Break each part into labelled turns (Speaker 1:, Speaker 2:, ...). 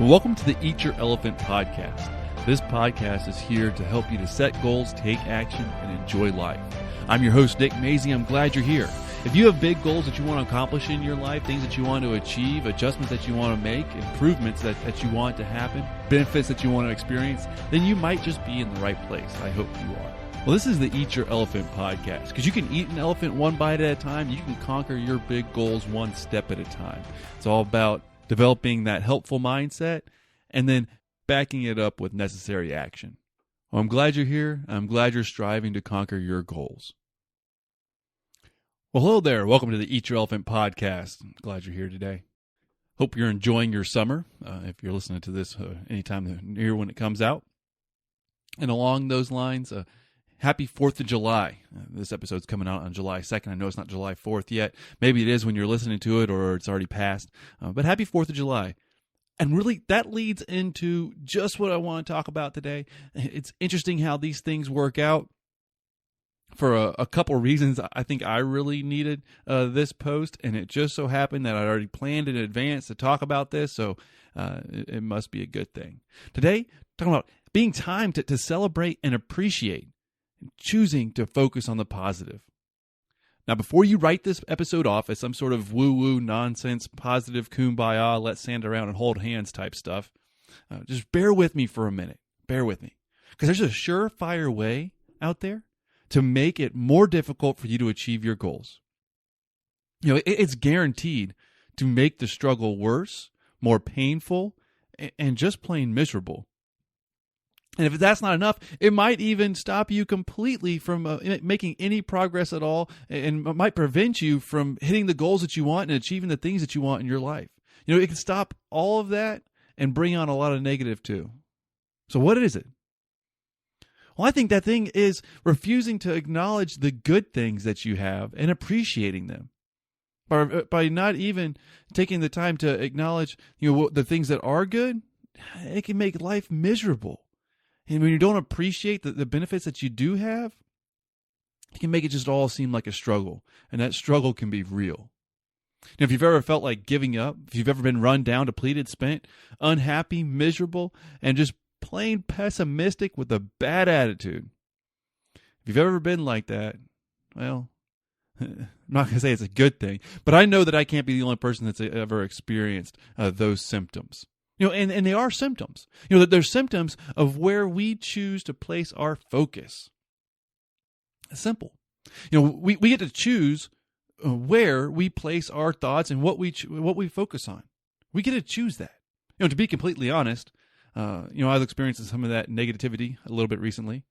Speaker 1: Welcome to the Eat Your Elephant podcast. This podcast is here to help you to set goals, take action, and enjoy life. I'm your host, Nick Maisie. I'm glad you're here. If you have big goals that you want to accomplish in your life, things that you want to achieve, adjustments that you want to make, improvements that you want to happen, benefits that you want to experience, then you might just be in the right place. I hope you are. Well, this is the Eat Your Elephant podcast, because you can eat an elephant one bite at a time. You can conquer your big goals one step at a time. It's all about developing that helpful mindset and then backing it up with necessary action. Well, I'm glad you're here. I'm glad you're striving to conquer your goals. Well, hello there. Welcome to the Eat Your Elephant podcast. I'm glad you're here today. Hope you're enjoying your summer, if you're listening to this anytime near when it comes out. And along those lines, happy 4th of July. This episode's coming out on July 2nd. I know it's not July 4th yet. Maybe it is when you're listening to it, or it's already passed. But happy 4th of July. And really, that leads into just what I want to talk about today. It's interesting how these things work out. For a couple of reasons, I think I really needed this post, and it just so happened that I'd already planned in advance to talk about this, so it must be a good thing. Today, talking about being time to celebrate and appreciate, and choosing to focus on the positive. Now, before you write this episode off as some sort of woo-woo nonsense, positive kumbaya, let's stand around and hold hands type stuff, just bear with me for a minute. Bear with me. Because there's a surefire way out there to make it more difficult for you to achieve your goals. You know, it's guaranteed to make the struggle worse, more painful, and just plain miserable. And if that's not enough, it might even stop you completely from making any progress at all, and might prevent you from hitting the goals that you want and achieving the things that you want in your life. You know, it can stop all of that and bring on a lot of negative too. So what is it? Well, I think that thing is refusing to acknowledge the good things that you have and appreciating them. By not even taking the time to acknowledge, the things that are good, it can make life miserable. And when you don't appreciate the benefits that you do have, it can make it just all seem like a struggle. And that struggle can be real. Now, if you've ever felt like giving up, if you've ever been run down, depleted, spent, unhappy, miserable, and just plain pessimistic with a bad attitude, if you've ever been like that, well, I'm not going to say it's a good thing, but I know that I can't be the only person that's ever experienced those symptoms. And they are symptoms. That they're symptoms of where we choose to place our focus. It's simple. We get to choose where we place our thoughts and what we focus on. We get to choose that. To be completely honest, I was experiencing some of that negativity a little bit recently.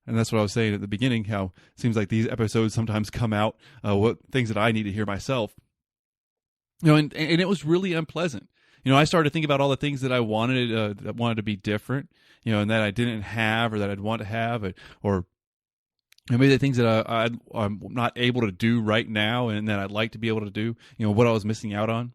Speaker 1: And that's what I was saying at the beginning, how it seems like these episodes sometimes come out, what things that I need to hear myself. And it was really unpleasant. I started to think about all the things that I wanted to be different, and that I didn't have, or that I'd want to have, or maybe the things that I'm not able to do right now, and that I'd like to be able to do, what I was missing out on.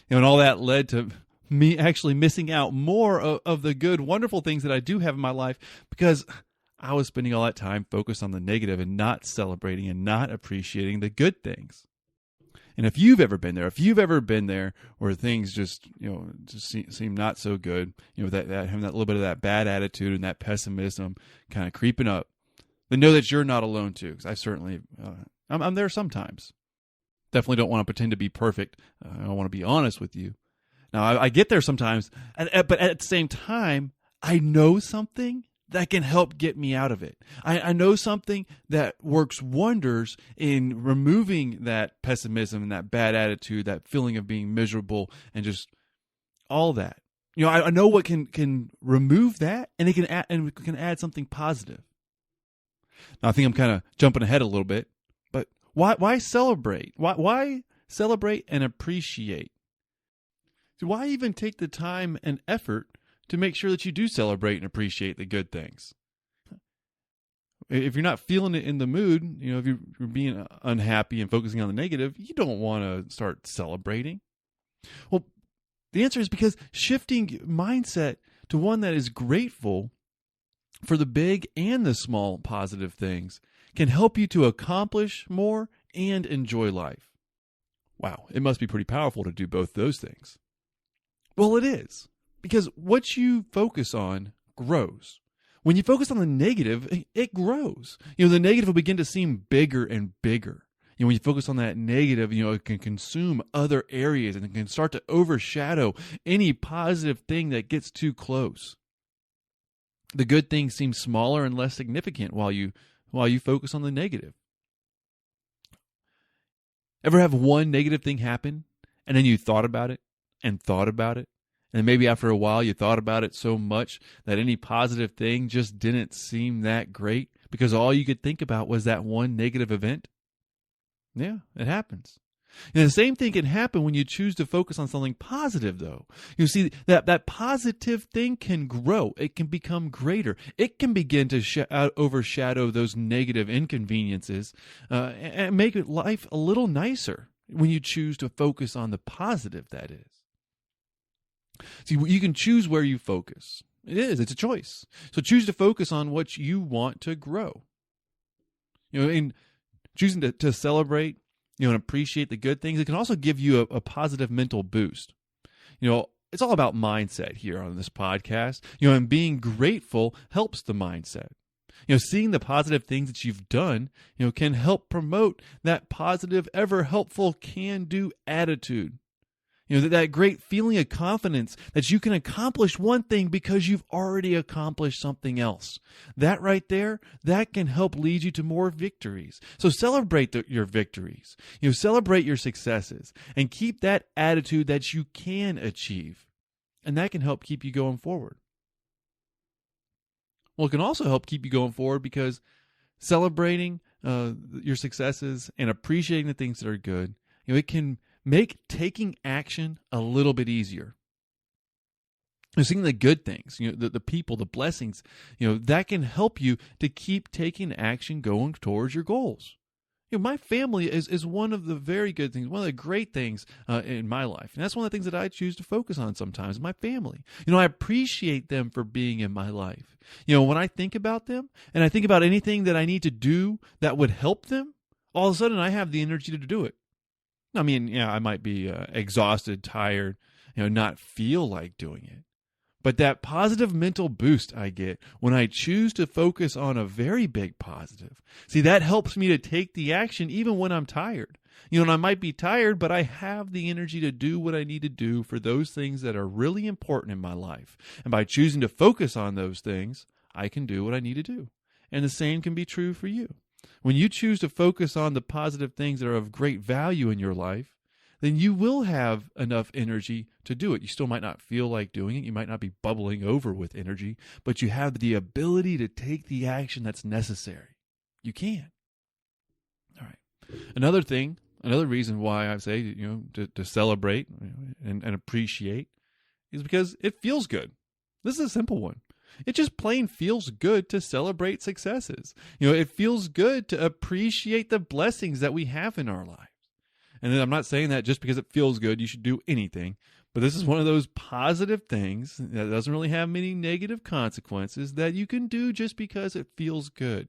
Speaker 1: And all that led to me actually missing out more of the good, wonderful things that I do have in my life, because I was spending all that time focused on the negative and not celebrating and not appreciating the good things. And if you've ever been there where things just seem not so good, that having that little bit of that bad attitude and that pessimism kind of creeping up, then know that you're not alone too. Because I certainly, I'm there sometimes. Definitely don't want to pretend to be perfect. I want to be honest with you. Now, I get there sometimes, but at the same time, I know something that can help get me out of it. I know something that works wonders in removing that pessimism and that bad attitude, that feeling of being miserable, and just all that. I know what can remove that, and it can add something positive. Now, I think I'm kind of jumping ahead a little bit, but why celebrate? Why celebrate and appreciate? So why even take the time and effort to make sure that you do celebrate and appreciate the good things? If you're not feeling it in the mood, if you're being unhappy and focusing on the negative, you don't want to start celebrating. Well, the answer is because shifting mindset to one that is grateful for the big and the small positive things can help you to accomplish more and enjoy life. Wow, it must be pretty powerful to do both those things. Well, it is. Because what you focus on grows. When you focus on the negative, it grows. The negative will begin to seem bigger and bigger. When you focus on that negative, it can consume other areas and it can start to overshadow any positive thing that gets too close. The good things seem smaller and less significant while you focus on the negative. Ever have one negative thing happen and then you thought about it and thought about it? And maybe after a while you thought about it so much that any positive thing just didn't seem that great because all you could think about was that one negative event? Yeah, it happens. And the same thing can happen when you choose to focus on something positive, though. You see, that positive thing can grow. It can become greater. It can begin to overshadow those negative inconveniences and make life a little nicer when you choose to focus on the positive, that is. See, you can choose where you focus. It's a choice. So choose to focus on what you want to grow. In choosing to celebrate, and appreciate the good things, it can also give you a positive mental boost. It's all about mindset here on this podcast. And being grateful helps the mindset. Seeing the positive things that you've done, can help promote that positive, ever helpful, can-do attitude. That great feeling of confidence that you can accomplish one thing because you've already accomplished something else. That right there, that can help lead you to more victories. So celebrate your victories. Celebrate your successes and keep that attitude that you can achieve. And that can help keep you going forward. Well, it can also help keep you going forward because celebrating your successes and appreciating the things that are good, it can make taking action a little bit easier. Seeing the good things, the people, the blessings, that can help you to keep taking action going towards your goals. My family is one of the very good things, one of the great things in my life. And that's one of the things that I choose to focus on sometimes, my family. I appreciate them for being in my life. When I think about them and I think about anything that I need to do that would help them, all of a sudden I have the energy to do it. I mean, I might be exhausted, tired, not feel like doing it. But that positive mental boost I get when I choose to focus on a very big positive. See, that helps me to take the action even when I'm tired. And I might be tired, but I have the energy to do what I need to do for those things that are really important in my life. And by choosing to focus on those things, I can do what I need to do. And the same can be true for you. When you choose to focus on the positive things that are of great value in your life, then you will have enough energy to do it. You still might not feel like doing it. You might not be bubbling over with energy, but you have the ability to take the action that's necessary. You can. All right. Another reason why I say, to celebrate and appreciate is because it feels good. This is a simple one. It just plain feels good to celebrate successes. It feels good to appreciate the blessings that we have in our lives. And I'm not saying that just because it feels good, you should do anything. But this is one of those positive things that doesn't really have many negative consequences that you can do just because it feels good.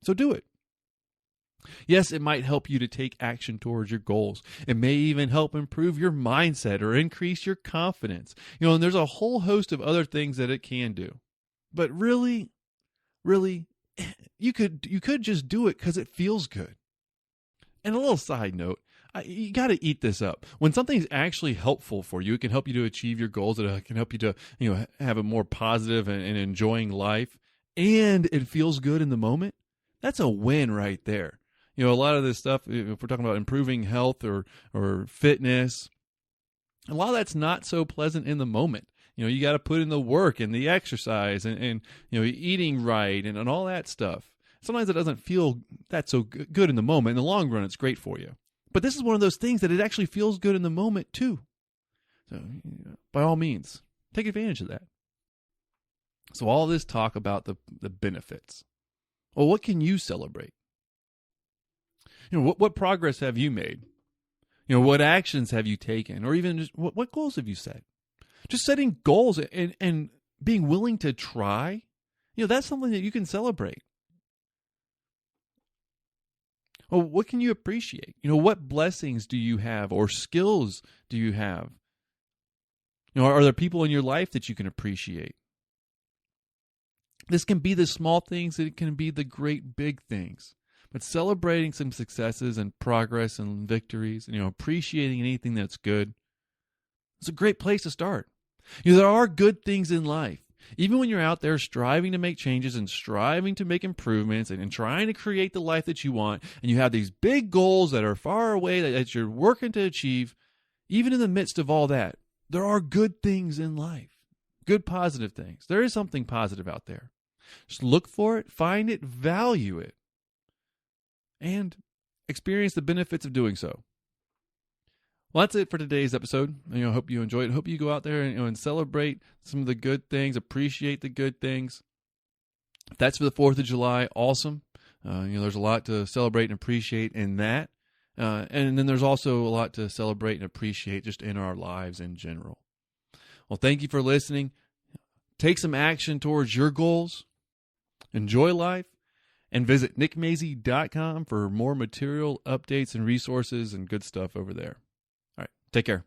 Speaker 1: So do it. Yes, it might help you to take action towards your goals. It may even help improve your mindset or increase your confidence. And there's a whole host of other things that it can do. But really, you could just do it because it feels good. And a little side note, you got to eat this up. When something's actually helpful for you, it can help you to achieve your goals. It can help you to have a more positive and enjoying life. And it feels good in the moment. That's a win right there. A lot of this stuff, if we're talking about improving health or fitness, a lot of that's not so pleasant in the moment. You got to put in the work and the exercise and eating right and all that stuff. Sometimes it doesn't feel that so good in the moment. In the long run, it's great for you. But this is one of those things that it actually feels good in the moment too. So by all means, take advantage of that. So all this talk about the benefits. Well, what can you celebrate? What progress have you made? What actions have you taken? Or even just what goals have you set? Just setting goals and being willing to try, that's something that you can celebrate. Well, what can you appreciate? What blessings do you have or skills do you have? Are there people in your life that you can appreciate? This can be the small things, it can be the great big things. But celebrating some successes and progress and victories, appreciating anything that's good, it's a great place to start. There are good things in life. Even when you're out there striving to make changes and striving to make improvements and trying to create the life that you want, and you have these big goals that are far away that you're working to achieve, even in the midst of all that, there are good things in life. Good positive things. There is something positive out there. Just look for it, find it, value it, and experience the benefits of doing so. Well, that's it for today's episode. I hope you enjoyed it. Hope you go out there and celebrate some of the good things, appreciate the good things. If that's for the 4th of July, awesome. There's a lot to celebrate and appreciate in that. And then there's also a lot to celebrate and appreciate just in our lives in general. Well, thank you for listening. Take some action towards your goals. Enjoy life. And visit nickmazy.com for more material, updates, and resources and good stuff over there. All right. Take care.